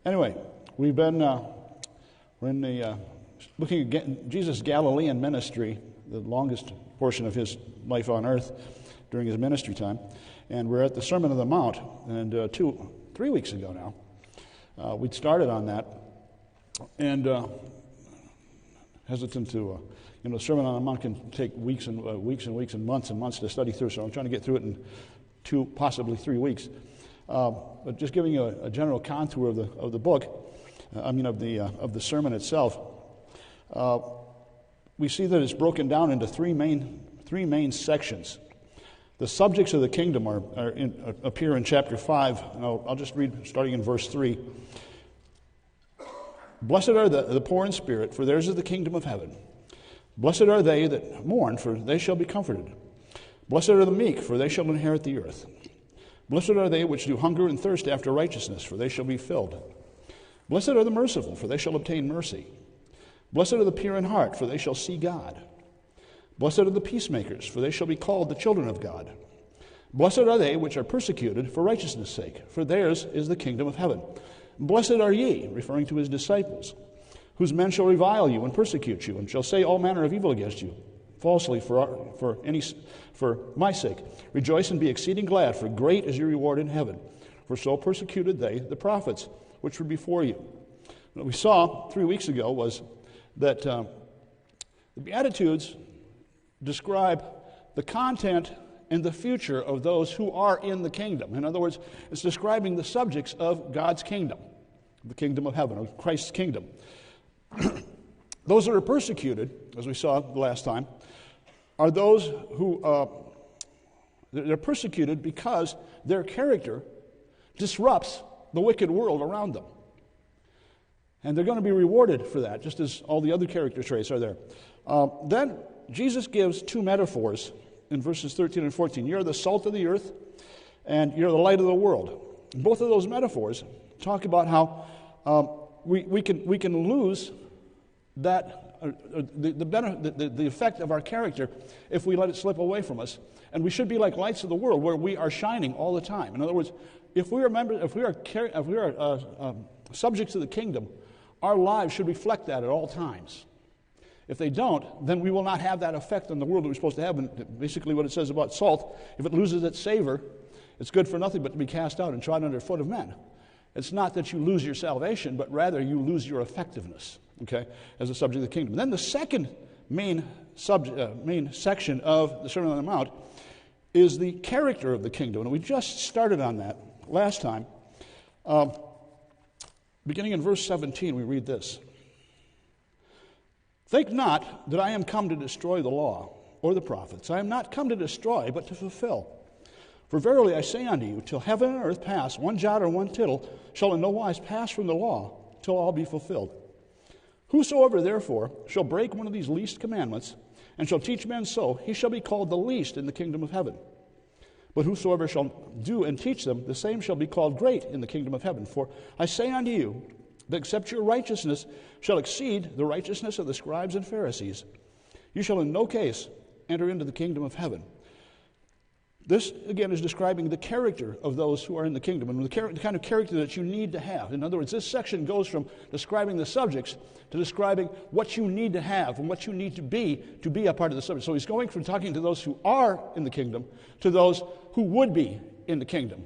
Anyway, we've been we're in the looking at Jesus' Galilean ministry, the longest portion of his life on earth during his ministry time, and we're at the Sermon on the Mount. And 3 weeks ago now, we'd started on that, and hesitant to, the Sermon on the Mount can take weeks and weeks and months to study through. So I'm trying to get through it in 2, possibly 3 weeks. But just giving you a general contour of the book, of the sermon itself, we see that it's broken down into three main sections. The subjects of the kingdom appear in chapter 5. And I'll just read starting in verse 3. Blessed are the poor in spirit, for theirs is the kingdom of heaven. Blessed are they that mourn, for they shall be comforted. Blessed are the meek, for they shall inherit the earth. Blessed are they which do hunger and thirst after righteousness, for they shall be filled. Blessed are the merciful, for they shall obtain mercy. Blessed are the pure in heart, for they shall see God. Blessed are the peacemakers, for they shall be called the children of God. Blessed are they which are persecuted for righteousness' sake, for theirs is the kingdom of heaven. Blessed are ye, referring to his disciples, whose men shall revile you and persecute you, and shall say all manner of evil against you, falsely for my sake. Rejoice and be exceeding glad, for great is your reward in heaven. For so persecuted they the prophets which were before you. What we saw 3 weeks ago was that the Beatitudes describe the content and the future of those who are in the kingdom. In other words, it's describing the subjects of God's kingdom, the kingdom of heaven, of Christ's kingdom. Those that are persecuted, as we saw the last time, are those who they're persecuted because their character disrupts the wicked world around them. And they're going to be rewarded for that, just as all the other character traits are there. Then Jesus gives 2 metaphors in verses 13 and 14. You're the salt of the earth, and you're the light of the world. Both of those metaphors talk about how we can lose that the effect of our character if we let it slip away from us. And we should be like lights of the world, where we are shining all the time. In other words, if we are subjects to the kingdom, our lives should reflect that at all times. If they don't, then we will not have that effect on the world that we're supposed to have. And basically what it says about salt, if it loses its savor, it's good for nothing but to be cast out and trodden under foot of men. It's not that you lose your salvation, but rather you lose your effectiveness, okay, as a subject of the kingdom. And then the second main section of the Sermon on the Mount is the character of the kingdom. And we just started on that last time. Beginning in verse 17, we read this. Think not that I am come to destroy the law or the prophets. I am not come to destroy, but to fulfill. For verily I say unto you, till heaven and earth pass, one jot or one tittle shall in no wise pass from the law, till all be fulfilled. Whosoever therefore shall break one of these least commandments, and shall teach men so, he shall be called the least in the kingdom of heaven. But whosoever shall do and teach them, the same shall be called great in the kingdom of heaven. For I say unto you, that except your righteousness shall exceed the righteousness of the scribes and Pharisees, you shall in no case enter into the kingdom of heaven. This, again, is describing the character of those who are in the kingdom, and the kind of character that you need to have. In other words, this section goes from describing the subjects to describing what you need to have and what you need to be a part of the subject. So he's going from talking to those who are in the kingdom to those who would be in the kingdom,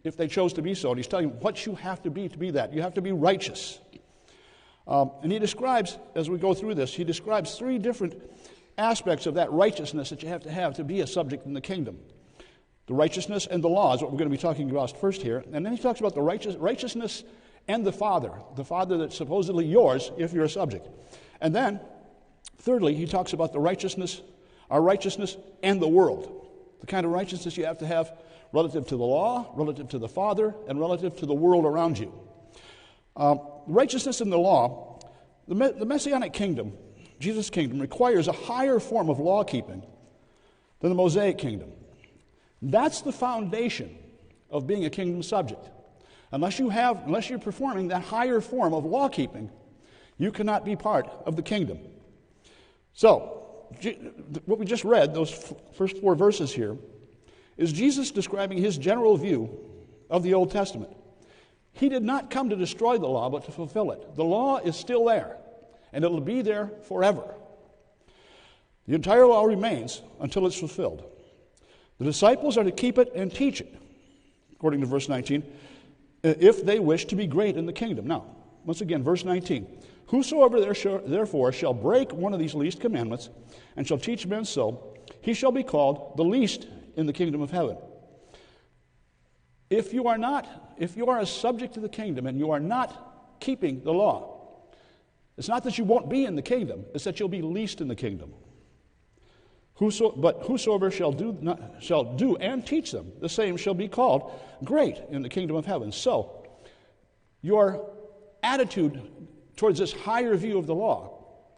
if they chose to be so. And he's telling you what you have to be that. You have to be righteous. And he describes, as we go through this, he describes 3 different aspects of that righteousness that you have to be a subject in the kingdom. The righteousness and the law is what we're going to be talking about first here. And then he talks about the righteousness and the Father that's supposedly yours if you're a subject. And then, thirdly, he talks about our righteousness and the world. The kind of righteousness you have to have relative to the law, relative to the Father, and relative to the world around you. Righteousness in the law, the Messianic kingdom, Jesus' kingdom, requires a higher form of law-keeping than the Mosaic kingdom. That's the foundation of being a kingdom subject. Unless you're performing that higher form of law-keeping, you cannot be part of the kingdom. So, what we just read, those first 4 verses here, is Jesus describing his general view of the Old Testament. He did not come to destroy the law, but to fulfill it. The law is still there, and it will be there forever. The entire law remains until it's fulfilled. The disciples are to keep it and teach it, according to verse 19, if they wish to be great in the kingdom. Now, once again, verse 19. Whosoever therefore shall break one of these least commandments and shall teach men so, he shall be called the least in the kingdom of heaven. If you are a subject to the kingdom and you are not keeping the law, it's not that you won't be in the kingdom, it's that you'll be least in the kingdom. But whosoever shall do and teach them, the same shall be called great in the kingdom of heaven. So, your attitude towards this higher view of the law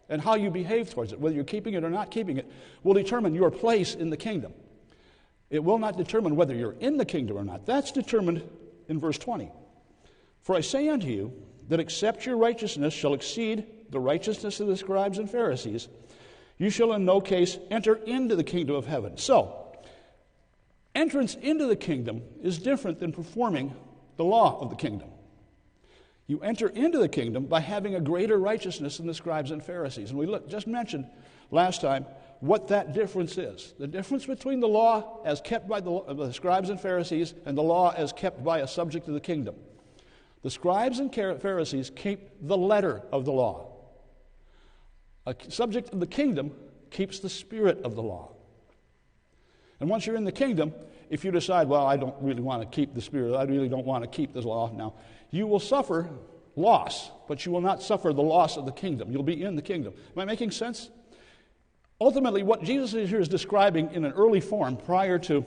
and how you behave towards it, whether you're keeping it or not keeping it, will determine your place in the kingdom. It will not determine whether you're in the kingdom or not. That's determined in verse 20. For I say unto you that except your righteousness shall exceed the righteousness of the scribes and Pharisees, you shall in no case enter into the kingdom of heaven. So, entrance into the kingdom is different than performing the law of the kingdom. You enter into the kingdom by having a greater righteousness than the scribes and Pharisees. And we just mentioned last time what that difference is. The difference between the law as kept by the scribes and Pharisees and the law as kept by a subject of the kingdom. The scribes and Pharisees keep the letter of the law. A subject of the kingdom keeps the spirit of the law. And once you're in the kingdom, if you decide, well, I don't really want to keep the spirit, I really don't want to keep this law now, you will suffer loss, but you will not suffer the loss of the kingdom. You'll be in the kingdom. Am I making sense? Ultimately, what Jesus here is describing in an early form prior to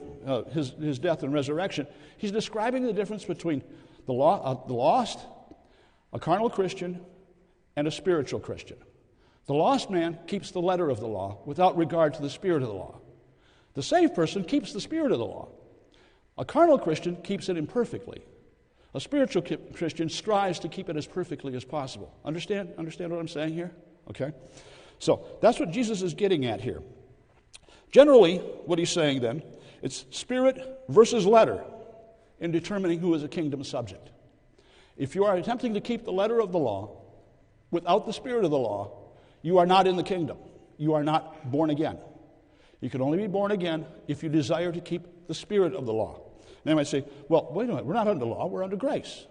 his death and resurrection, he's describing the difference between the lost, a carnal Christian, and a spiritual Christian. The lost man keeps the letter of the law without regard to the spirit of the law. The saved person keeps the spirit of the law. A carnal Christian keeps it imperfectly. A spiritual Christian strives to keep it as perfectly as possible. Understand what I'm saying here? Okay? So, that's what Jesus is getting at here. Generally, what he's saying then, it's spirit versus letter in determining who is a kingdom subject. If you are attempting to keep the letter of the law without the spirit of the law, you are not in the kingdom. You are not born again. You can only be born again if you desire to keep the spirit of the law. And they might say, well, wait a minute, we're not under law, we're under grace.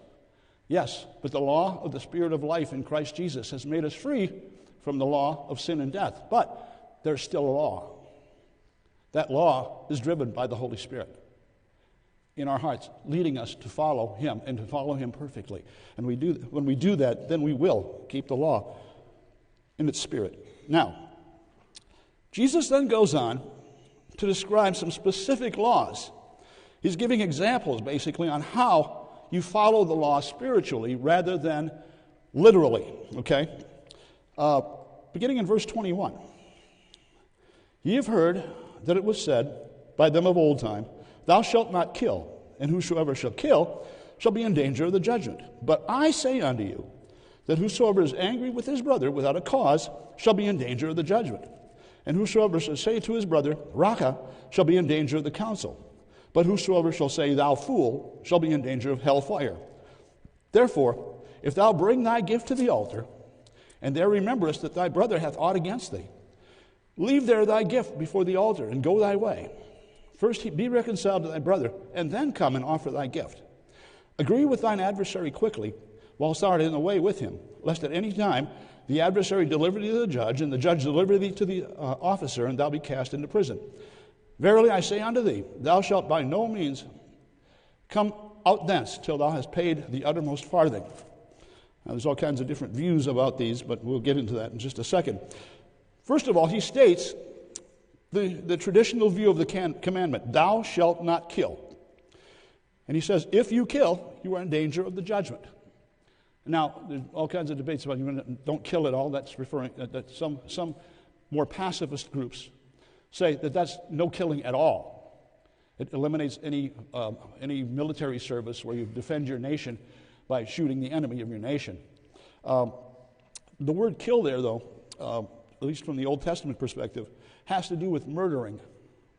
Yes, but the law of the Spirit of life in Christ Jesus has made us free from the law of sin and death. But there's still a law. That law is driven by the Holy Spirit in our hearts, leading us to follow Him and to follow Him perfectly. And when we do that, then we will keep the law in its spirit. Now, Jesus then goes on to describe some specific laws. He's giving examples, basically, on how you follow the law spiritually rather than literally, okay? Beginning in verse 21. Ye have heard that it was said by them of old time, Thou shalt not kill, and whosoever shall kill shall be in danger of the judgment. But I say unto you, that whosoever is angry with his brother without a cause shall be in danger of the judgment. And whosoever shall say to his brother, Raca, shall be in danger of the council. But whosoever shall say, Thou fool, shall be in danger of hell fire. Therefore, if thou bring thy gift to the altar, and there rememberest that thy brother hath aught against thee, leave there thy gift before the altar, and go thy way. First be reconciled to thy brother, and then come and offer thy gift. Agree with thine adversary quickly, whilst thou art in the way with him, lest at any time the adversary deliver thee to the judge, and the judge deliver thee to the officer, and thou be cast into prison. Verily I say unto thee, thou shalt by no means come out thence till thou hast paid the uttermost farthing. Now there's all kinds of different views about these, but we'll get into that in just a second. First of all, he states the traditional view of the commandment, thou shalt not kill. And he says, if you kill, you are in danger of the judgment. Now, there's all kinds of debates about you don't kill at all. That's referring that some more pacifist groups say that that's no killing at all. It eliminates any military service where you defend your nation by shooting the enemy of your nation. The word kill there, though, at least from the Old Testament perspective, has to do with murdering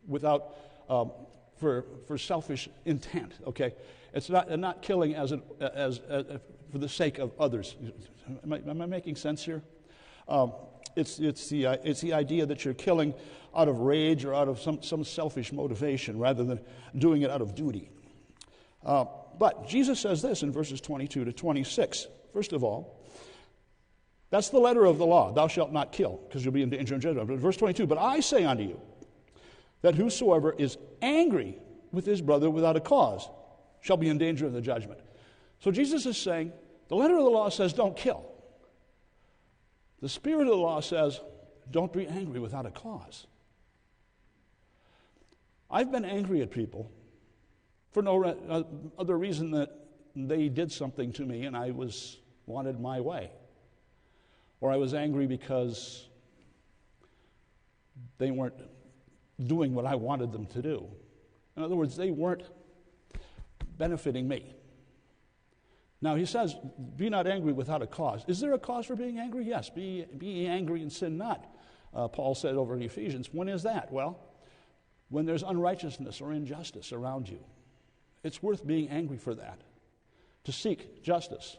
without for selfish intent. Okay, It's not killing as for the sake of others. Am I making sense here? It's the idea that you're killing out of rage or out of some selfish motivation rather than doing it out of duty. But Jesus says this in verses 22 to 26. First of all, that's the letter of the law. Thou shalt not kill, because you'll be in danger of judgment. But verse 22, but I say unto you, that whosoever is angry with his brother without a cause shall be in danger of the judgment. So Jesus is saying, the letter of the law says don't kill. The spirit of the law says don't be angry without a cause. I've been angry at people for no other reason that they did something to me and I wanted my way. Or I was angry because they weren't doing what I wanted them to do. In other words, they weren't benefiting me. Now he says, be not angry without a cause. Is there a cause for being angry? Yes, be angry and sin not. Paul said over in Ephesians. When is that? Well, when there's unrighteousness or injustice around you. It's worth being angry for that. To seek justice,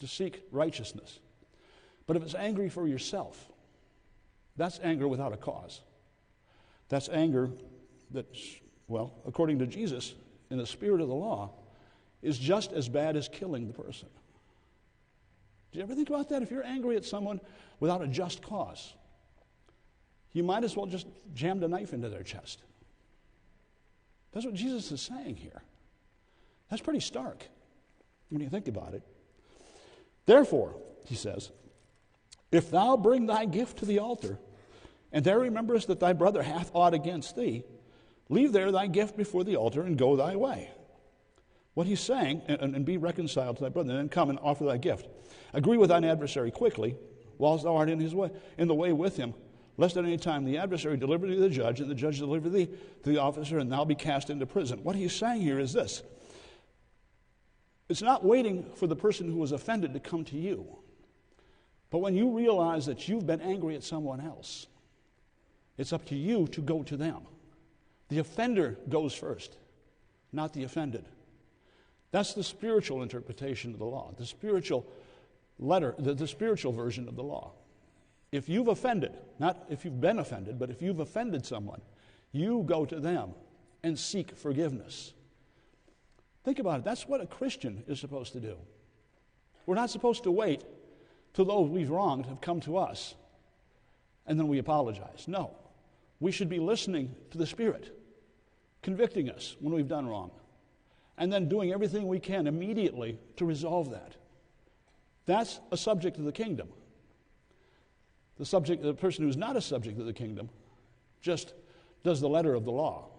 to seek righteousness. But if it's angry for yourself, that's anger without a cause. That's anger that, well, according to Jesus, in the spirit of the law, is just as bad as killing the person. Do you ever think about that? If you're angry at someone without a just cause, you might as well just jam the knife into their chest. That's what Jesus is saying here. That's pretty stark when you think about it. Therefore, he says, if thou bring thy gift to the altar, and there rememberest that thy brother hath aught against thee, leave there thy gift before the altar, and go thy way. What he's saying, and be reconciled to thy brother, and then come and offer thy gift. Agree with thine adversary quickly, whilst thou art in the way with him, lest at any time the adversary deliver thee to the judge, and the judge deliver thee to the officer, and thou be cast into prison. What he's saying here is this. It's not waiting for the person who was offended to come to you. But when you realize that you've been angry at someone else, it's up to you to go to them. The offender goes first, not the offended. That's the spiritual interpretation of the law, the spiritual letter, the spiritual version of the law. If you've offended, not if you've been offended, but if you've offended someone, you go to them and seek forgiveness. Think about it. That's what a Christian is supposed to do. We're not supposed to wait till those we've wronged have come to us and then we apologize. No. We should be listening to the Spirit, convicting us when we've done wrong, and then doing everything we can immediately to resolve that. That's a subject of the kingdom. The person who's not a subject of the kingdom just does the letter of the law.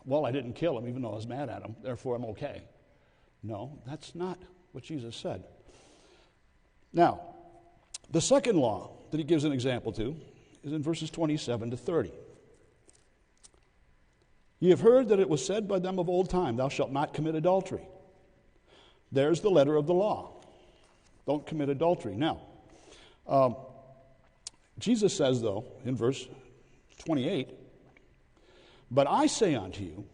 Well, I didn't kill him even though I was mad at him, therefore I'm okay. No, that's not what Jesus said. Now, the second law that he gives an example to is in verses 27 to 30. Ye have heard that it was said by them of old time, thou shalt not commit adultery. There's the letter of the law. Don't commit adultery. Now, Jesus says, though, in verse 28, but I say unto you,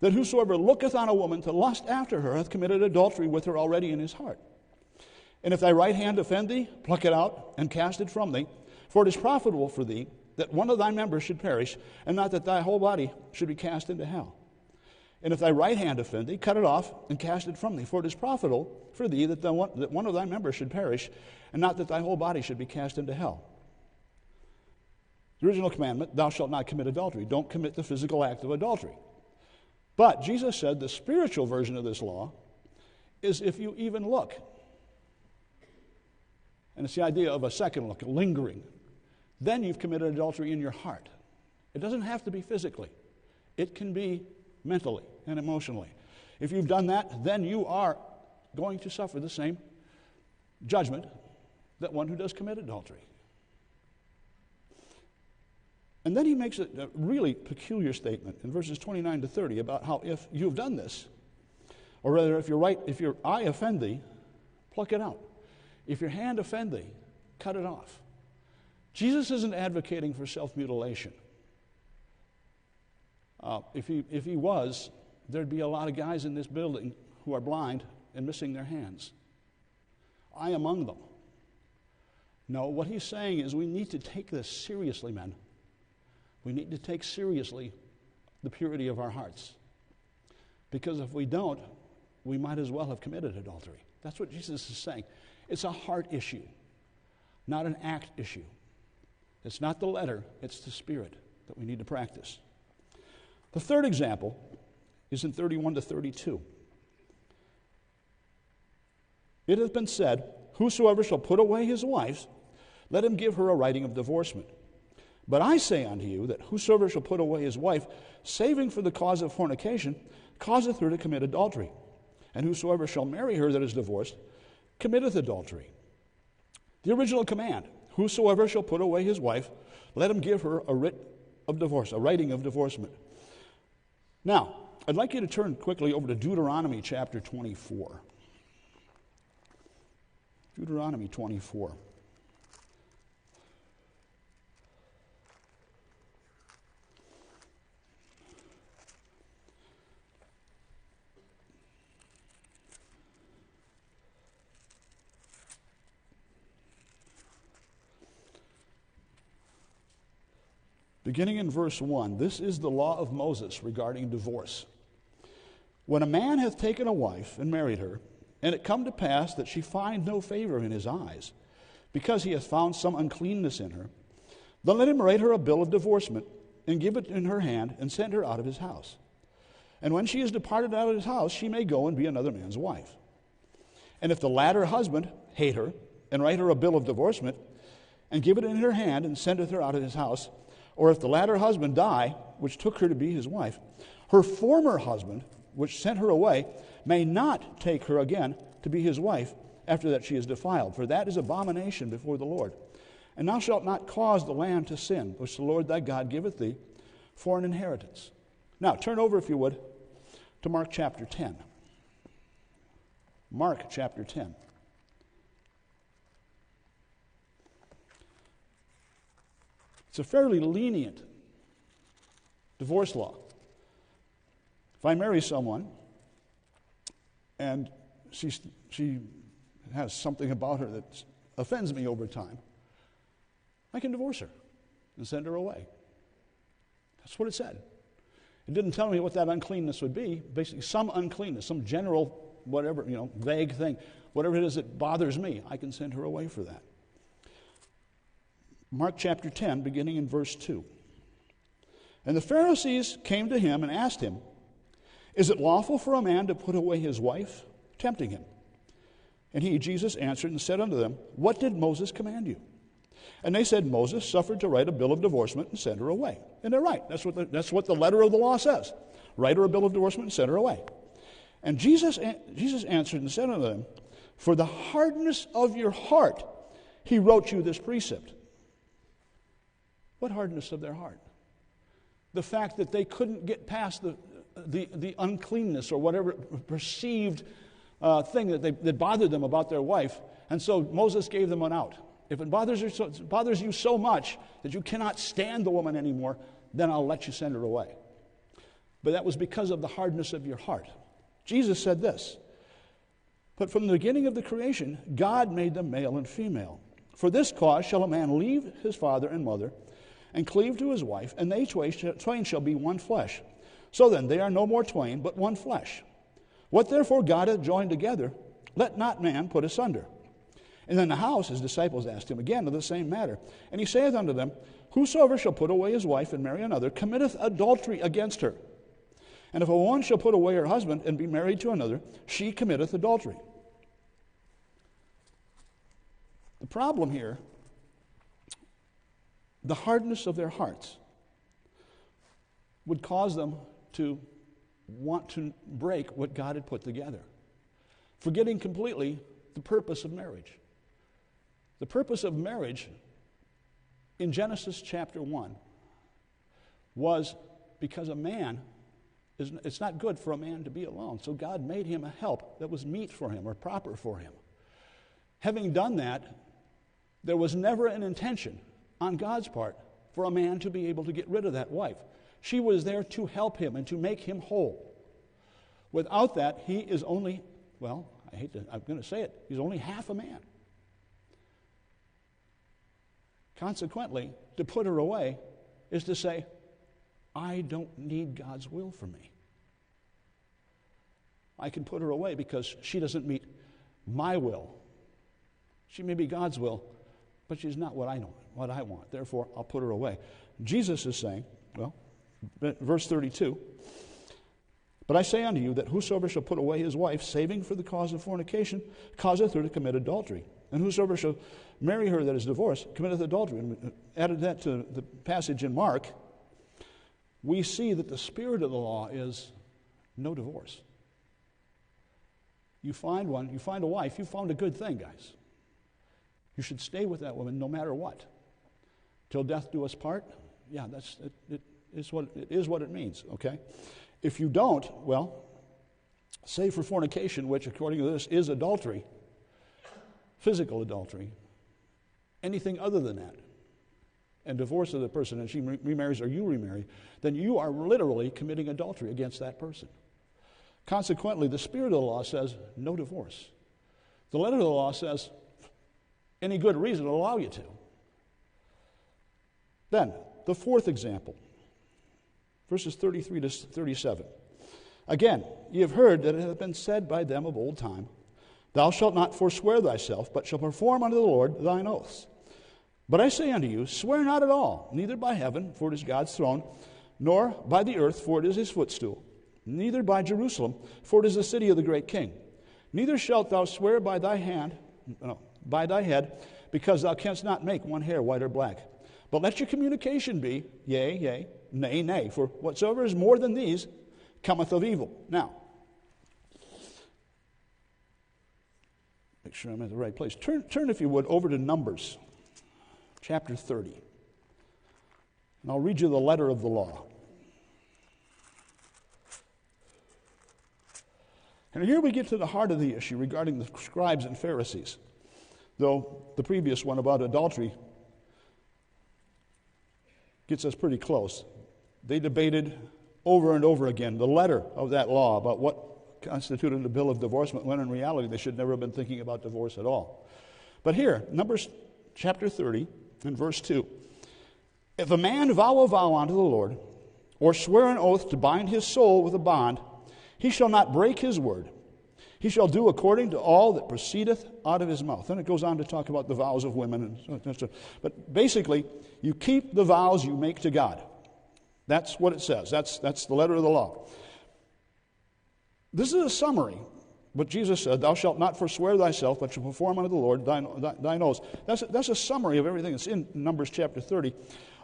that whosoever looketh on a woman to lust after her hath committed adultery with her already in his heart. And if thy right hand offend thee, pluck it out and cast it from thee. For it is profitable for thee that one of thy members should perish, and not that thy whole body should be cast into hell. And if thy right hand offend thee, cut it off and cast it from thee. For it is profitable for thee that one of thy members should perish, and not that thy whole body should be cast into hell. The original commandment, thou shalt not commit adultery. Don't commit the physical act of adultery. But Jesus said the spiritual version of this law is if you even look. And it's the idea of a second look, a lingering. Then you've committed adultery in your heart. It doesn't have to be physically. It can be mentally and emotionally. If you've done that, then you are going to suffer the same judgment that one who does commit adultery. And then he makes a really peculiar statement in verses 29 to 30 about how if you've done this, or rather if your eye offend thee, pluck it out. If your hand offend thee, cut it off. Jesus isn't advocating for self-mutilation. If he was, there'd be a lot of guys in this building who are blind and missing their hands. I among them. No, what he's saying is we need to take this seriously, men. We need to take seriously the purity of our hearts. Because if we don't, we might as well have committed adultery. That's what Jesus is saying. It's a heart issue, not an act issue. It's not the letter, it's the spirit that we need to practice. The third example is in 31 to 32. It has been said, whosoever shall put away his wife, let him give her a writing of divorcement. But I say unto you that whosoever shall put away his wife, saving for the cause of fornication, causeth her to commit adultery. And whosoever shall marry her that is divorced, committeth adultery. The original command, whosoever shall put away his wife, let him give her a writ of divorce, a writing of divorcement. Now, I'd like you to turn quickly over to Deuteronomy chapter 24. Deuteronomy 24. Beginning in verse 1, this is the law of Moses regarding divorce. When a man hath taken a wife and married her, and it come to pass that she find no favor in his eyes, because he hath found some uncleanness in her, then let him write her a bill of divorcement, and give it in her hand, and send her out of his house. And when she is departed out of his house, she may go and be another man's wife. And if the latter husband hate her, and write her a bill of divorcement, and give it in her hand, and sendeth her out of his house, or if the latter husband die, which took her to be his wife, her former husband, which sent her away, may not take her again to be his wife after that she is defiled, for that is abomination before the Lord. And thou shalt not cause the land to sin, which the Lord thy God giveth thee for an inheritance. Now, turn over, if you would, to Mark chapter 10. Mark chapter 10. It's a fairly lenient divorce law. If I marry someone and she has something about her that offends me over time, I can divorce her and send her away. That's what it said. It didn't tell me what that uncleanness would be. Basically, some uncleanness, some general, whatever, vague thing. Whatever it is that bothers me, I can send her away for that. Mark chapter 10, beginning in verse 2. And the Pharisees came to him and asked him, is it lawful for a man to put away his wife? Tempting him. And he, Jesus, answered and said unto them, what did Moses command you? And they said, Moses suffered to write a bill of divorcement and send her away. And they're right. That's what the letter of the law says. Write her a bill of divorcement and send her away. And Jesus answered and said unto them, for the hardness of your heart he wrote you this precept. What hardness of their heart? The fact that they couldn't get past the uncleanness or whatever perceived thing that bothered them about their wife. And so Moses gave them an out. If it bothers you so much that you cannot stand the woman anymore, then I'll let you send her away. But that was because of the hardness of your heart. Jesus said this, but from the beginning of the creation, God made them male and female. For this cause shall a man leave his father and mother, and cleave to his wife, and they twain shall be one flesh. So then, they are no more twain, but one flesh. What therefore God hath joined together, let not man put asunder. And in the house his disciples asked him again of the same matter. And he saith unto them, whosoever shall put away his wife and marry another, committeth adultery against her. And if a woman shall put away her husband and be married to another, she committeth adultery. The problem here, the hardness of their hearts would cause them to want to break what God had put together, forgetting completely the purpose of marriage. The purpose of marriage in Genesis chapter 1 was because it's not good for a man to be alone. So God made him a help that was meet for him or proper for him. Having done that, there was never an intention on God's part for a man to be able to get rid of that wife. She was there to help him and to make him whole. Without that, he is only, well, I'm going to say it, he's only half a man. Consequently, to put her away is to say, I don't need God's will for me. I can put her away because she doesn't meet my will. She may be God's will, but she's not what I want. Therefore, I'll put her away. Jesus is saying, well, verse 32, but I say unto you that whosoever shall put away his wife, saving for the cause of fornication, causeth her to commit adultery. And whosoever shall marry her that is divorced, committeth adultery. And added that to the passage in Mark, we see that the spirit of the law is no divorce. You find one, you find a wife, you found a good thing, guys. You should stay with that woman no matter what. Till death do us part. Yeah, it is what it means, okay? If you don't, well, save for fornication, which according to this is adultery, physical adultery, anything other than that, and divorce of the person, and she remarries or you remarry, then you are literally committing adultery against that person. Consequently, the spirit of the law says no divorce. The letter of the law says any good reason will allow you to. Then, the fourth example, verses 33 to 37. Again, ye have heard that it hath been said by them of old time, thou shalt not forswear thyself, but shalt perform unto the Lord thine oaths. But I say unto you, swear not at all, neither by heaven, for it is God's throne, nor by the earth, for it is his footstool, neither by Jerusalem, for it is the city of the great king. Neither shalt thou swear by thy head, because thou canst not make one hair white or black. But let your communication be, yea, yea, nay, nay, for whatsoever is more than these cometh of evil. Now, make sure I'm at the right place. Turn, if you would, over to Numbers, chapter 30. And I'll read you the letter of the law. And here we get to the heart of the issue regarding the scribes and Pharisees. Though the previous one about adultery gets us pretty close. They debated over and over again the letter of that law about what constituted a bill of divorcement, when in reality they should never have been thinking about divorce at all. But here, Numbers chapter 30 and verse 2. If a man vow a vow unto the Lord, or swear an oath to bind his soul with a bond, he shall not break his word. He shall do according to all that proceedeth out of his mouth. Then it goes on to talk about the vows of women. But basically, you keep the vows you make to God. That's what it says. That's the letter of the law. This is a summary. But Jesus said, thou shalt not forswear thyself, but shalt perform unto the Lord thine oaths. That's a summary of everything that's in Numbers chapter 30.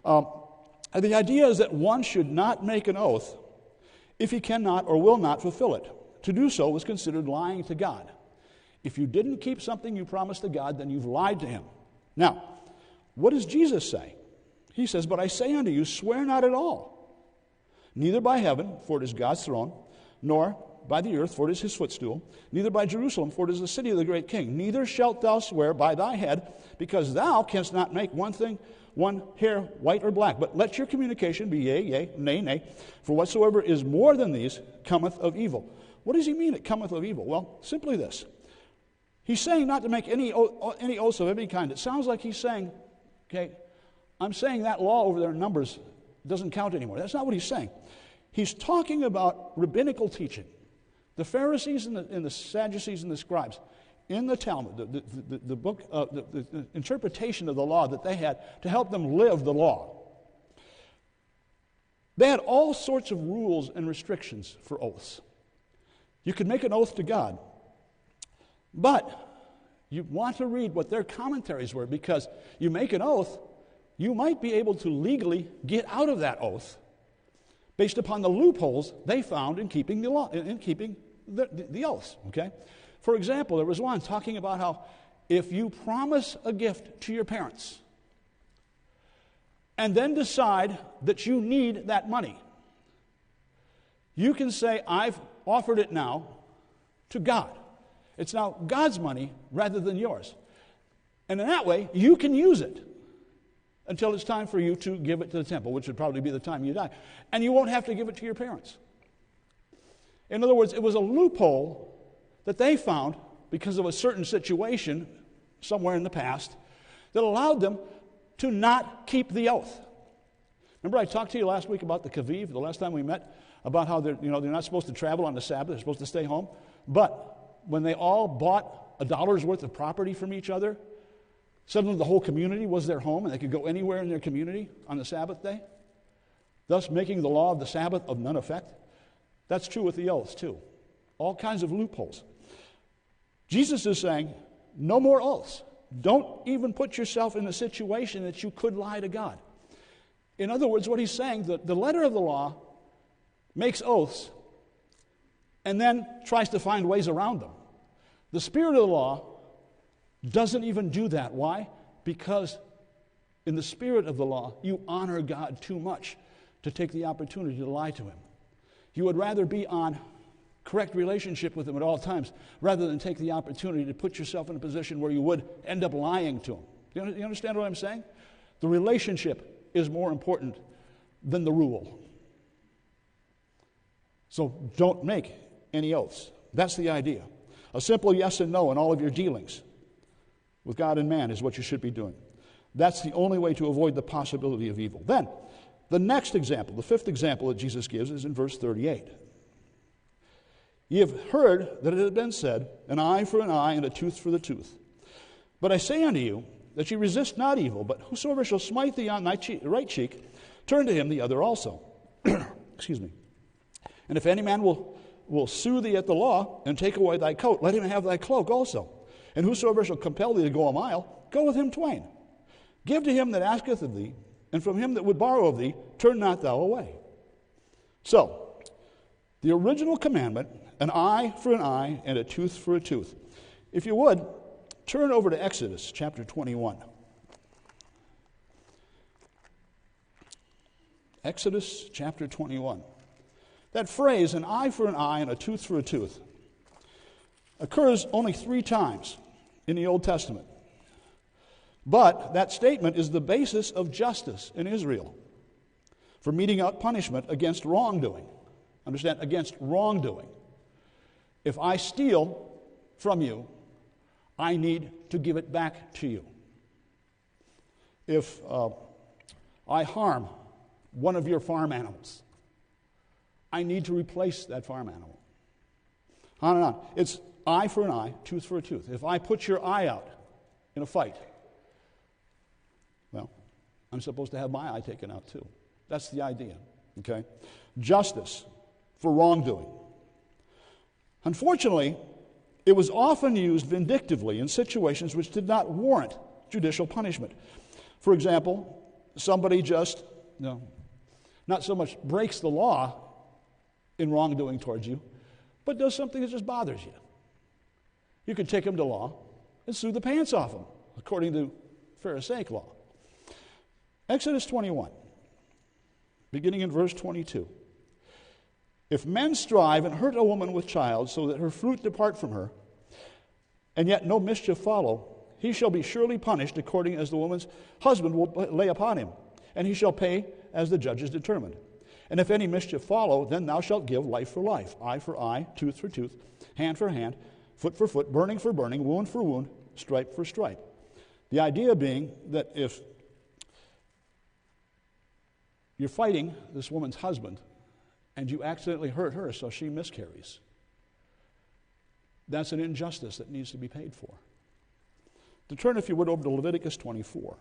The idea is that one should not make an oath if he cannot or will not fulfill it. To do so was considered lying to God. If you didn't keep something you promised to God, then you've lied to him. Now, what does Jesus say? He says, but I say unto you, swear not at all, neither by heaven, for it is God's throne, nor by the earth, for it is his footstool, neither by Jerusalem, for it is the city of the great king. Neither shalt thou swear by thy head, because thou canst not make one hair white or black. But let your communication be yea, yea, nay, nay. For whatsoever is more than these cometh of evil. What does he mean it cometh of evil? Well, simply this. He's saying not to make any oaths of any kind. It sounds like he's saying, okay, I'm saying that law over there in Numbers doesn't count anymore. That's not what he's saying. He's talking about rabbinical teaching. The Pharisees and the Sadducees and the scribes in the Talmud, the book, the interpretation of the law that they had to help them live the law. They had all sorts of rules and restrictions for oaths. You could make an oath to God, but you want to read what their commentaries were, because you make an oath, you might be able to legally get out of that oath based upon the loopholes they found in keeping the law, in keeping the oaths. Okay, for example, there was one talking about how if you promise a gift to your parents and then decide that you need that money, you can say, I've offered it now to God. It's now God's money rather than yours. And in that way, you can use it until it's time for you to give it to the temple, which would probably be the time you die. And you won't have to give it to your parents. In other words, it was a loophole that they found because of a certain situation somewhere in the past that allowed them to not keep the oath. Remember I talked to you last week about the Kaviv, the last time we met, about how they're not supposed to travel on the Sabbath, they're supposed to stay home. But when they all bought $1 worth of property from each other, suddenly the whole community was their home and they could go anywhere in their community on the Sabbath day, thus making the law of the Sabbath of none effect. That's true with the oaths too. All kinds of loopholes. Jesus is saying, no more oaths. Don't even put yourself in a situation that you could lie to God. In other words, what he's saying, the letter of the law makes oaths and then tries to find ways around them. The spirit of the law doesn't even do that. Why? Because in the spirit of the law, you honor God too much to take the opportunity to lie to him. You would rather be on correct relationship with him at all times rather than take the opportunity to put yourself in a position where you would end up lying to him. You understand what I'm saying? The relationship is more important than the rule. So don't make any oaths. That's the idea. A simple yes and no in all of your dealings with God and man is what you should be doing. That's the only way to avoid the possibility of evil. Then, the next example, the fifth example that Jesus gives is in verse 38. Ye have heard that it has been said, an eye for an eye and a tooth for the tooth. But I say unto you, that ye resist not evil, but whosoever shall smite thee on thy right cheek, turn to him the other also. Excuse me. And if any man will sue thee at the law, and take away thy coat, let him have thy cloak also. And whosoever shall compel thee to go a mile, go with him twain. Give to him that asketh of thee, and from him that would borrow of thee, turn not thou away. So, the original commandment, an eye for an eye and a tooth for a tooth. If you would, turn over to Exodus chapter 21. Exodus chapter 21. That phrase, an eye for an eye and a tooth for a tooth, occurs only 3 times in the Old Testament. But that statement is the basis of justice in Israel for meting out punishment against wrongdoing. Understand? Against wrongdoing. If I steal from you, I need to give it back to you. If I harm one of your farm animals, I need to replace that farm animal. On and on. It's eye for an eye, tooth for a tooth. If I put your eye out in a fight, well, I'm supposed to have my eye taken out too. That's the idea, okay? Justice for wrongdoing. Unfortunately, it was often used vindictively in situations which did not warrant judicial punishment. For example, somebody just, not so much breaks the law in wrongdoing towards you, but does something that just bothers you. You could take him to law and sue the pants off him, according to Pharisaic law. Exodus 21, beginning in verse 22. If men strive and hurt a woman with child, so that her fruit depart from her, and yet no mischief follow, he shall be surely punished according as the woman's husband will lay upon him, and he shall pay as the judges determined. And if any mischief follow, then thou shalt give life for life, eye for eye, tooth for tooth, hand for hand, foot for foot, burning for burning, wound for wound, stripe for stripe. The idea being that if you're fighting this woman's husband and you accidentally hurt her so she miscarries, that's an injustice that needs to be paid for. To turn, if you would, over to Leviticus 24.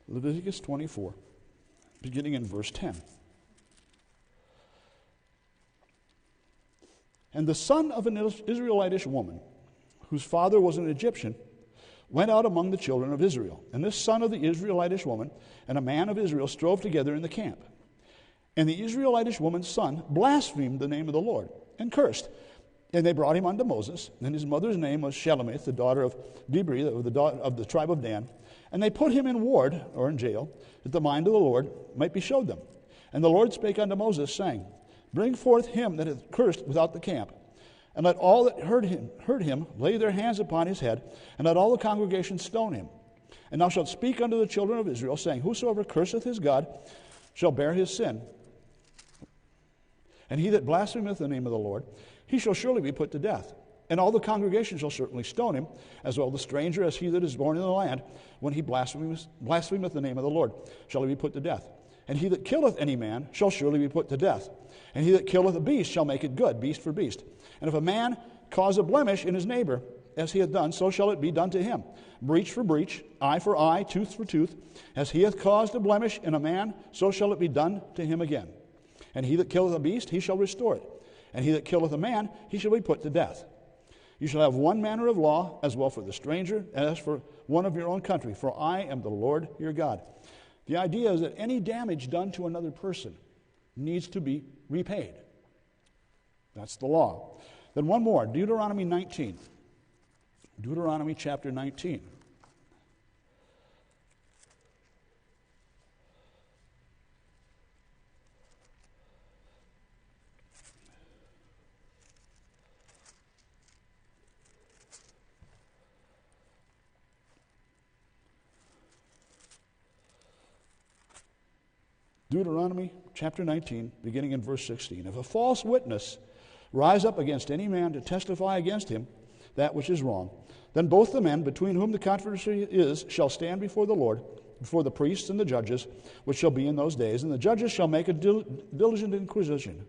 Leviticus 24, beginning in verse 10. And the son of an Israelitish woman, whose father was an Egyptian, went out among the children of Israel. And this son of the Israelitish woman and a man of Israel strove together in the camp. And the Israelitish woman's son blasphemed the name of the Lord and cursed. And they brought him unto Moses, and his mother's name was Shelemith, the daughter of Dibri, of the tribe of Dan. And they put him in ward, or in jail, that the mind of the Lord might be showed them. And the Lord spake unto Moses, saying, Bring forth him that hath cursed without the camp, And let all that heard him lay their hands upon his head, and let all the congregation stone him. And thou shalt speak unto the children of Israel, saying, Whosoever curseth his God shall bear his sin. And he that blasphemeth the name of the Lord, he shall surely be put to death. And all the congregation shall certainly stone him, as well the stranger as he that is born in the land, when he blasphemeth the name of the Lord, shall he be put to death. And he that killeth any man shall surely be put to death. And he that killeth a beast shall make it good, beast for beast. And if a man cause a blemish in his neighbor, as he hath done, so shall it be done to him. Breach for breach, eye for eye, tooth for tooth. As he hath caused a blemish in a man, so shall it be done to him again. And he that killeth a beast, he shall restore it. And he that killeth a man, he shall be put to death. You shall have one manner of law, as well for the stranger as for one of your own country, for I am the Lord your God. The idea is that any damage done to another person needs to be repaid. That's the law. Then one more, Deuteronomy 19. Deuteronomy chapter 19. Deuteronomy chapter 19, beginning in verse 16. If a false witness rise up against any man to testify against him that which is wrong, then both the men between whom the controversy is shall stand before the Lord, before the priests and the judges, which shall be in those days. And the judges shall make a diligent inquisition.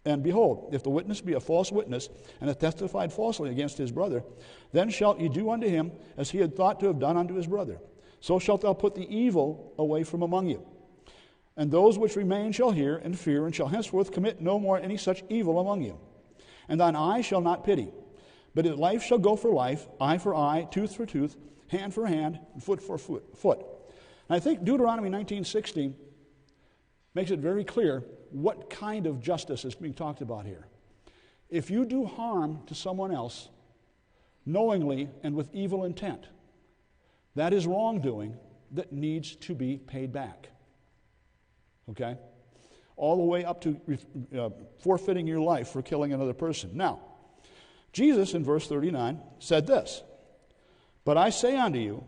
And behold, if the witness be a false witness, and hath testified falsely against his brother, then shalt ye do unto him as he had thought to have done unto his brother. So shalt thou put the evil away from among you. And those which remain shall hear and fear, and shall henceforth commit no more any such evil among you. And thine eye shall not pity, but life shall go for life, eye for eye, tooth for tooth, hand for hand, and foot for foot. And I think Deuteronomy 19:16 makes it very clear what kind of justice is being talked about here. If you do harm to someone else knowingly and with evil intent, that is wrongdoing that needs to be paid back. Okay? All the way up to forfeiting your life for killing another person. Now, Jesus in verse 39 said this, But I say unto you,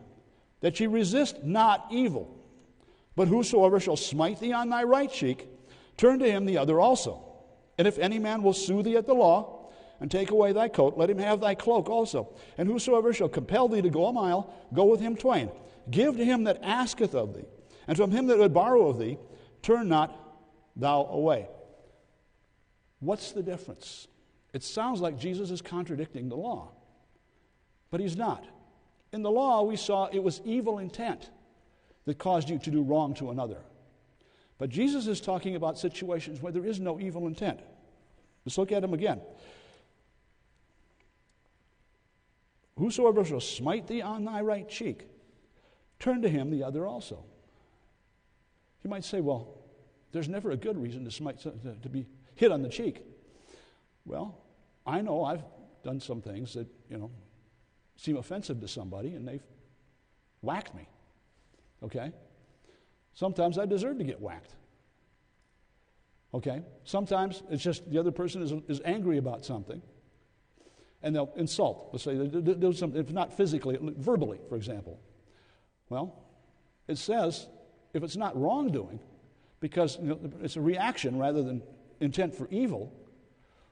that ye resist not evil, but whosoever shall smite thee on thy right cheek, turn to him the other also. And if any man will sue thee at the law, and take away thy coat, let him have thy cloak also. And whosoever shall compel thee to go a mile, go with him twain. Give to him that asketh of thee, and from him that would borrow of thee, turn not thou away. What's the difference? It sounds like Jesus is contradicting the law, but he's not. In the law, we saw it was evil intent that caused you to do wrong to another. But Jesus is talking about situations where there is no evil intent. Let's look at him again. Whosoever shall smite thee on thy right cheek, turn to him the other also. You might say, well, there's never a good reason to be hit on the cheek. Well, I know I've done some things that, seem offensive to somebody, and they've whacked me. Okay? Sometimes I deserve to get whacked. Okay? Sometimes it's just the other person is angry about something, and they'll insult. Let's say they'll do something, if not physically, verbally, for example. Well, it says, if it's not wrongdoing, because it's a reaction rather than intent for evil,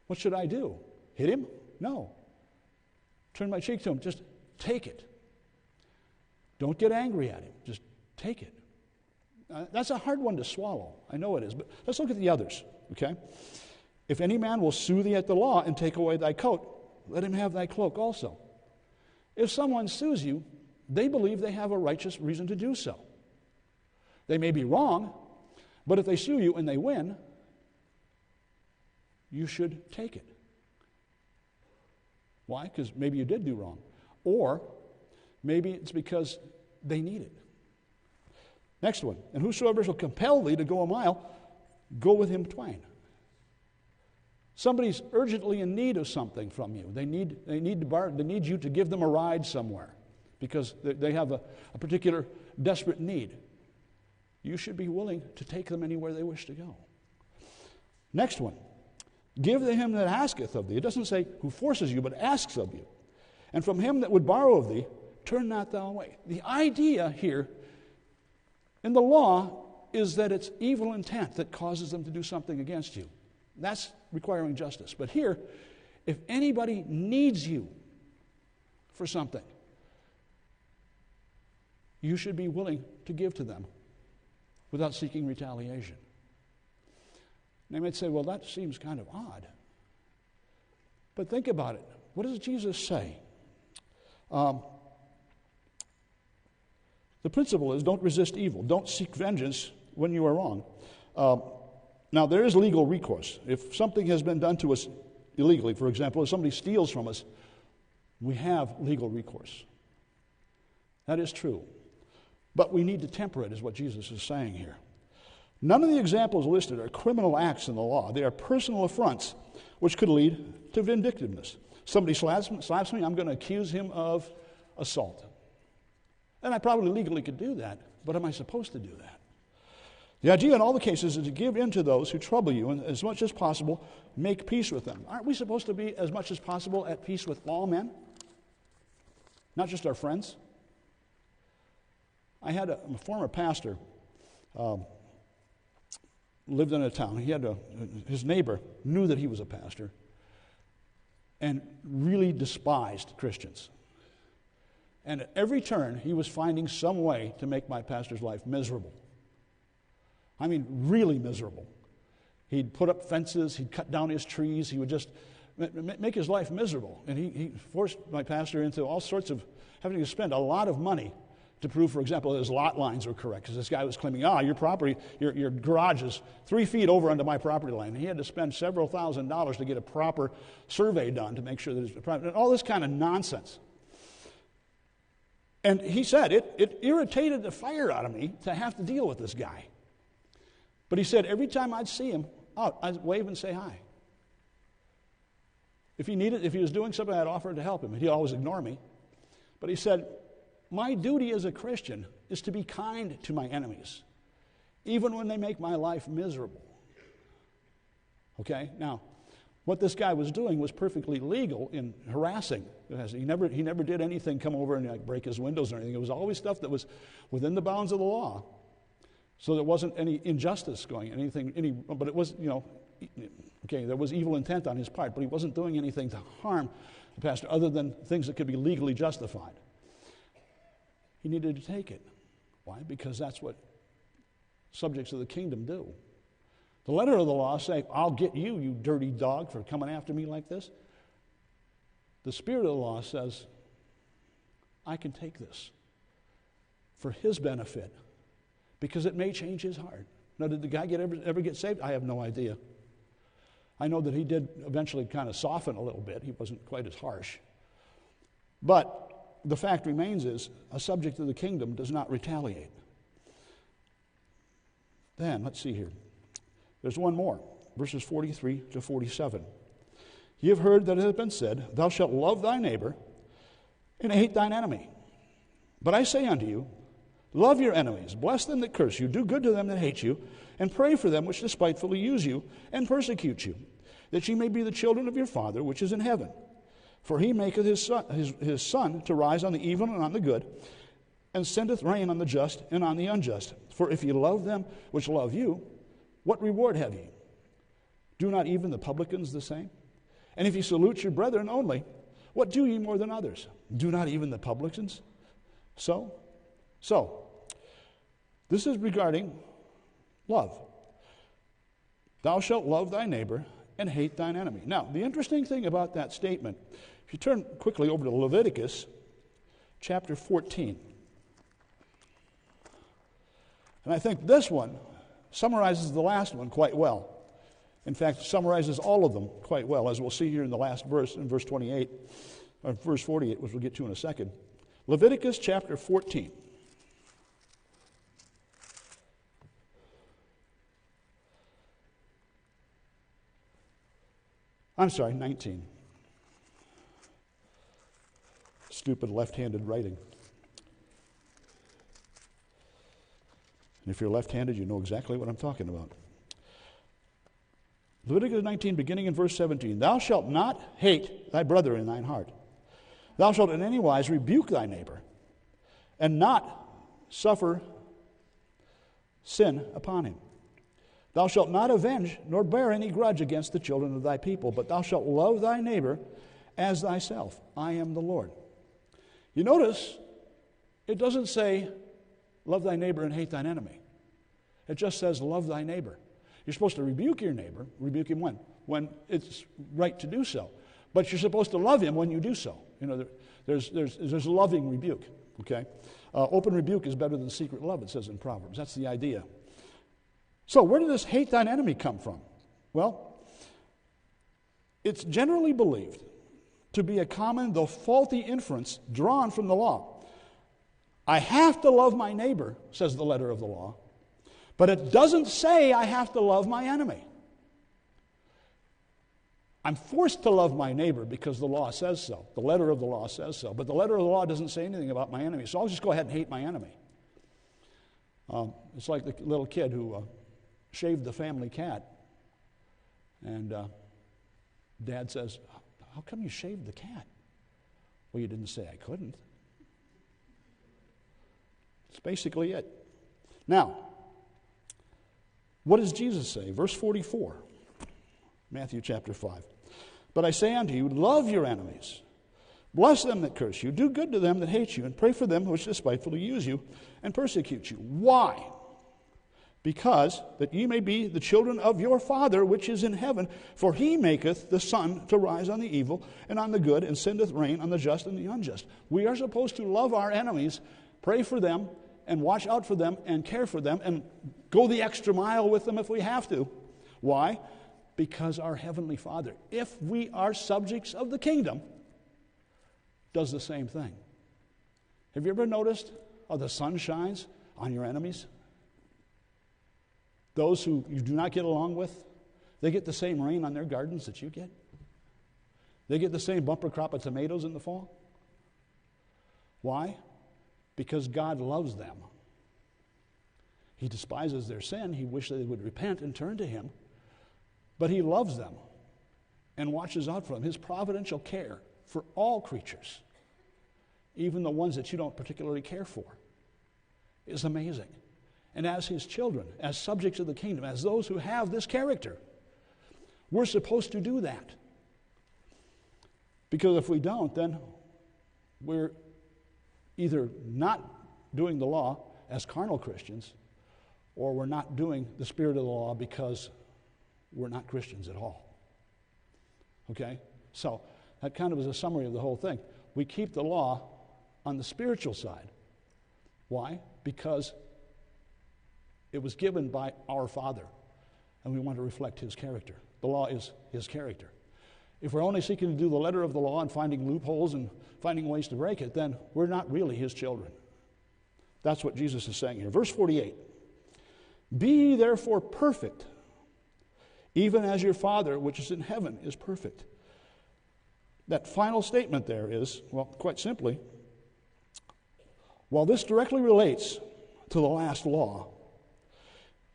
what should I do? Hit him? No. Turn my cheek to him. Just take it. Don't get angry at him. Just take it. That's a hard one to swallow. I know it is. But let's look at the others. Okay? If any man will sue thee at the law and take away thy coat, let him have thy cloak also. If someone sues you, they believe they have a righteous reason to do so. They may be wrong, but if they sue you and they win, you should take it. Why? Because maybe you did do wrong. Or maybe it's because they need it. Next one. And whosoever shall compel thee to go a mile, go with him twain. Somebody's urgently in need of something from you. They need you to give them a ride somewhere because they have a particular desperate need. You should be willing to take them anywhere they wish to go. Next one. Give to him that asketh of thee. It doesn't say who forces you, but asks of you. And from him that would borrow of thee, turn not thou away. The idea here in the law is that it's evil intent that causes them to do something against you. That's requiring justice. But here, if anybody needs you for something, you should be willing to give to them without seeking retaliation. They might say, well, that seems kind of odd. But think about it. What does Jesus say? The principle is don't resist evil. Don't seek vengeance when you are wrong. Now, there is legal recourse. If something has been done to us illegally, for example, if somebody steals from us, we have legal recourse. That is true. But we need to temper it, is what Jesus is saying here. None of the examples listed are criminal acts in the law. They are personal affronts, which could lead to vindictiveness. Somebody slaps me, I'm going to accuse him of assault. And I probably legally could do that, but am I supposed to do that? The idea in all the cases is to give in to those who trouble you, and as much as possible, make peace with them. Aren't we supposed to be, as much as possible, at peace with all men? Not just our friends? I had a former pastor lived in a town. He had his neighbor knew that he was a pastor and really despised Christians. And at every turn, he was finding some way to make my pastor's life miserable. I mean, really miserable. He'd put up fences, he'd cut down his trees, he would just make his life miserable. And he forced my pastor into all sorts of having to spend a lot of money to prove, for example, that his lot lines were correct. Because this guy was claiming, your property, your garage is 3 feet over onto my property line. And he had to spend several $1,000s to get a proper survey done to make sure that his property, all this kind of nonsense. And he said, it irritated the fire out of me to have to deal with this guy. But he said, every time I'd see him, I'd wave and say hi. If he was doing something, I'd offer to help him. He'd always ignore me. But he said, my duty as a Christian is to be kind to my enemies, even when they make my life miserable. Okay? Now, what this guy was doing was perfectly legal in harassing. He never did anything, come over and break his windows or anything. It was always stuff that was within the bounds of the law. So there wasn't any injustice going, but it was, there was evil intent on his part, but he wasn't doing anything to harm the pastor other than things that could be legally justified. He needed to take it. Why? Because that's what subjects of the kingdom do. The letter of the law say, I'll get you, you dirty dog, for coming after me like this. The spirit of the law says, I can take this for his benefit because it may change his heart. Now, did the guy ever get saved? I have no idea. I know that he did eventually kind of soften a little bit. He wasn't quite as harsh. But the fact remains is, a subject of the kingdom does not retaliate. Then, let's see here. There's one more, verses 43 to 47. Ye have heard that it hath been said, Thou shalt love thy neighbor and hate thine enemy. But I say unto you, love your enemies, bless them that curse you, do good to them that hate you, and pray for them which despitefully use you and persecute you, that ye may be the children of your Father which is in heaven. For he maketh his sun to rise on the evil and on the good, and sendeth rain on the just and on the unjust. For if ye love them which love you, what reward have ye? Do not even the publicans the same? And if ye salute your brethren only, what do ye more than others? Do not even the publicans so? This is regarding love. Thou shalt love thy neighbor and hate thine enemy. Now, the interesting thing about that statement, if you turn quickly over to Leviticus chapter 14, and I think this one summarizes the last one quite well. In fact, summarizes all of them quite well, as we'll see here in the last verse, in verse 28, or verse 48, which we'll get to in a second. Leviticus chapter 14. I'm sorry, 19. Stupid left-handed writing. And if you're left-handed, you know exactly what I'm talking about. Leviticus 19, beginning in verse 17. Thou shalt not hate thy brother in thine heart. Thou shalt in any wise rebuke thy neighbor, and not suffer sin upon him. Thou shalt not avenge, nor bear any grudge against the children of thy people, but thou shalt love thy neighbor as thyself. I am the Lord. You notice, it doesn't say, love thy neighbor and hate thine enemy. It just says, love thy neighbor. You're supposed to rebuke your neighbor. Rebuke him when? When it's right to do so. But you're supposed to love him when you do so. You know, there's a loving rebuke, okay? Open rebuke is better than secret love, it says in Proverbs. That's the idea. So where did this hate thine enemy come from? Well, it's generally believed to be a common, though faulty, inference drawn from the law. I have to love my neighbor, says the letter of the law, but it doesn't say I have to love my enemy. I'm forced to love my neighbor because the law says so. The letter of the law says so. But the letter of the law doesn't say anything about my enemy, so I'll just go ahead and hate my enemy. It's like the little kid who shaved the family cat. And Dad says, how come you shaved the cat? Well, you didn't say I couldn't. That's basically it. Now, what does Jesus say? Verse 44, Matthew chapter 5. But I say unto you, love your enemies. Bless them that curse you. Do good to them that hate you. And pray for them which despitefully use you and persecute you. Why? Because that ye may be the children of your Father which is in heaven. For he maketh the sun to rise on the evil and on the good, and sendeth rain on the just and the unjust. We are supposed to love our enemies, pray for them, and watch out for them, and care for them, and go the extra mile with them if we have to. Why? Because our Heavenly Father, if we are subjects of the kingdom, does the same thing. Have you ever noticed how the sun shines on your enemies? Those who you do not get along with, they get the same rain on their gardens that you get. They get the same bumper crop of tomatoes in the fall. Why? Because God loves them. He despises their sin. He wishes they would repent and turn to Him. But He loves them and watches out for them. His providential care for all creatures, even the ones that you don't particularly care for, is amazing. And as His children, as subjects of the kingdom, as those who have this character, we're supposed to do that. Because if we don't, then we're either not doing the law as carnal Christians, or we're not doing the spirit of the law because we're not Christians at all. Okay? So that kind of is a summary of the whole thing. We keep the law on the spiritual side. Why? Because it was given by our Father, and we want to reflect His character. The law is His character. If we're only seeking to do the letter of the law and finding loopholes and finding ways to break it, then we're not really His children. That's what Jesus is saying here. Verse 48. Be ye therefore perfect, even as your Father which is in heaven is perfect. That final statement there is, well, quite simply, while this directly relates to the last law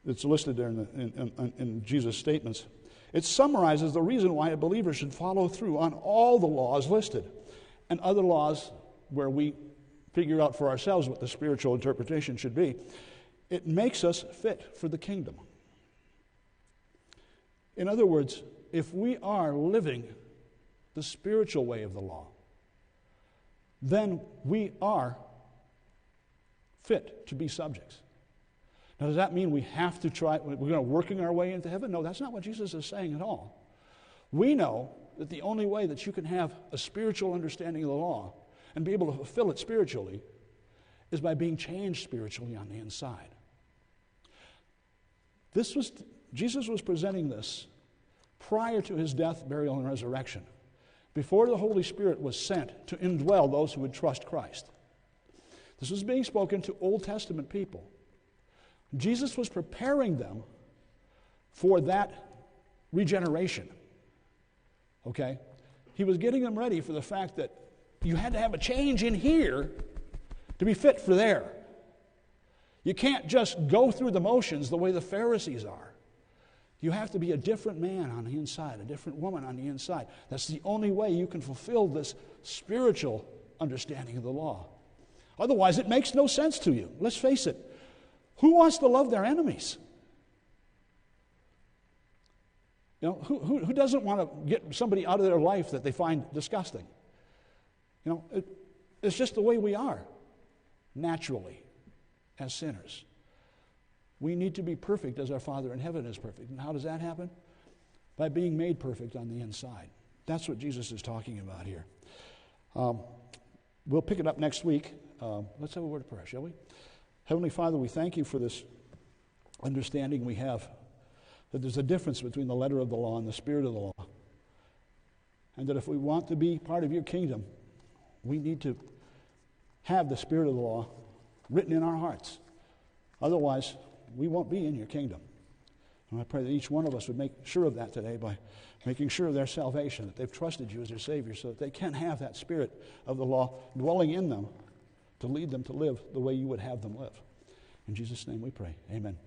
that's listed there in Jesus' statements, it summarizes the reason why a believer should follow through on all the laws listed and other laws where we figure out for ourselves what the spiritual interpretation should be. It makes us fit for the kingdom. In other words, if we are living the spiritual way of the law, then we are fit to be subjects. Now, does that mean we have to try, we're going to working our way into heaven? No, that's not what Jesus is saying at all. We know that the only way that you can have a spiritual understanding of the law and be able to fulfill it spiritually is by being changed spiritually on the inside. Jesus was presenting this prior to His death, burial, and resurrection, before the Holy Spirit was sent to indwell those who would trust Christ. This was being spoken to Old Testament people. Jesus was preparing them for that regeneration. Okay? He was getting them ready for the fact that you had to have a change in here to be fit for there. You can't just go through the motions the way the Pharisees are. You have to be a different man on the inside, a different woman on the inside. That's the only way you can fulfill this spiritual understanding of the law. Otherwise, it makes no sense to you. Let's face it. Who wants to love their enemies? You know, who doesn't want to get somebody out of their life that they find disgusting? You know, it's just the way we are, naturally, as sinners. We need to be perfect as our Father in heaven is perfect. And how does that happen? By being made perfect on the inside. That's what Jesus is talking about here. We'll pick it up next week. Let's have a word of prayer, shall we? Heavenly Father, we thank you for this understanding we have that there's a difference between the letter of the law and the spirit of the law. And that if we want to be part of your kingdom, we need to have the spirit of the law written in our hearts. Otherwise, we won't be in your kingdom. And I pray that each one of us would make sure of that today by making sure of their salvation, that they've trusted you as their Savior so that they can have that spirit of the law dwelling in them to lead them to live the way you would have them live. In Jesus' name we pray. Amen.